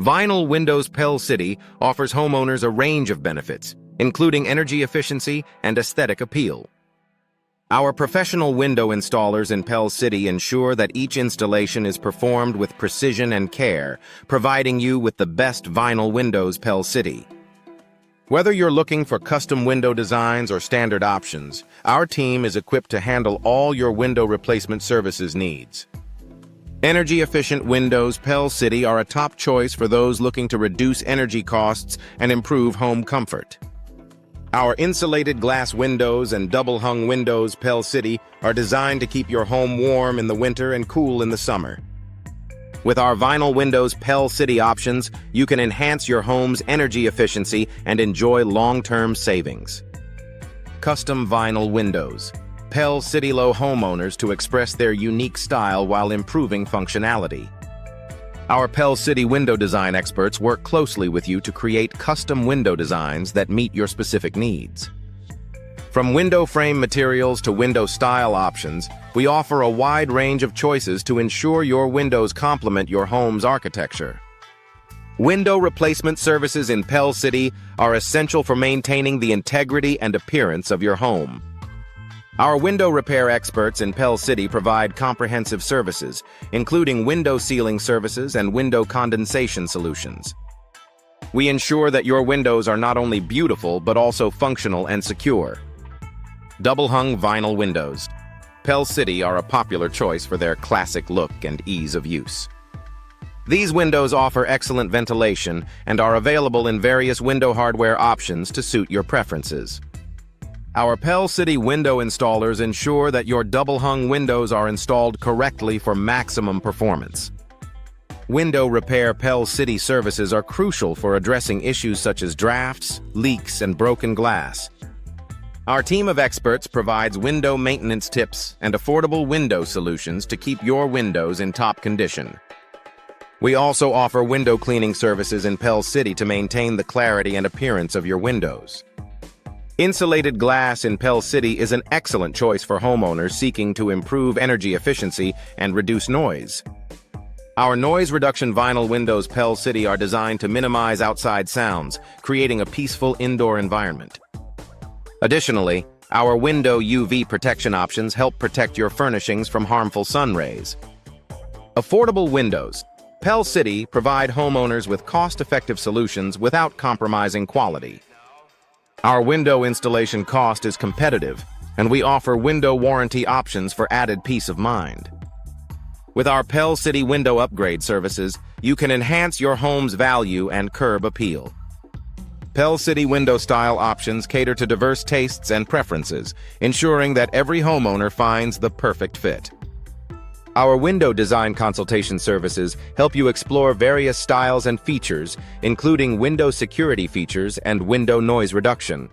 Vinyl Windows Pell City offers homeowners a range of benefits, including energy efficiency and aesthetic appeal. Our professional window installers in Pell City ensure that each installation is performed with precision and care, providing you with the best vinyl windows Pell City. Whether you're looking for custom window designs or standard options, our team is equipped to handle all your window replacement services needs. Energy-efficient windows Pell City are a top choice for those looking to reduce energy costs and improve home comfort. Our insulated glass windows and double-hung windows Pell City are designed to keep your home warm in the winter and cool in the summer. With our vinyl windows Pell City options, you can enhance your home's energy efficiency and enjoy long-term savings. Custom vinyl windows. Pell City allow homeowners to express their unique style while improving functionality. Our Pell City window design experts work closely with you to create custom window designs that meet your specific needs. From window frame materials to window style options, we offer a wide range of choices to ensure your windows complement your home's architecture. Window replacement services in Pell City are essential for maintaining the integrity and appearance of your home. Our window repair experts in Pell City provide comprehensive services, including window sealing services and window condensation solutions. We ensure that your windows are not only beautiful but also functional and secure. Double-hung vinyl windows. Pell City are a popular choice for their classic look and ease of use. These windows offer excellent ventilation and are available in various window hardware options to suit your preferences. Our Pell City window installers ensure that your double-hung windows are installed correctly for maximum performance. Window repair Pell City services are crucial for addressing issues such as drafts, leaks, and broken glass. Our team of experts provides window maintenance tips and affordable window solutions to keep your windows in top condition. We also offer window cleaning services in Pell City to maintain the clarity and appearance of your windows. Insulated glass in Pell City is an excellent choice for homeowners seeking to improve energy efficiency and reduce noise. Our noise reduction vinyl windows Pell City are designed to minimize outside sounds, creating a peaceful indoor environment. Additionally, our window UV protection options help protect your furnishings from harmful sun rays. Affordable windows. Pell City provide homeowners with cost-effective solutions without compromising quality. Our window installation cost is competitive, and we offer window warranty options for added peace of mind. With our Pell City window upgrade services, you can enhance your home's value and curb appeal. Pell City window style options cater to diverse tastes and preferences, ensuring that every homeowner finds the perfect fit. Our window design consultation services help you explore various styles and features, including window security features and window noise reduction.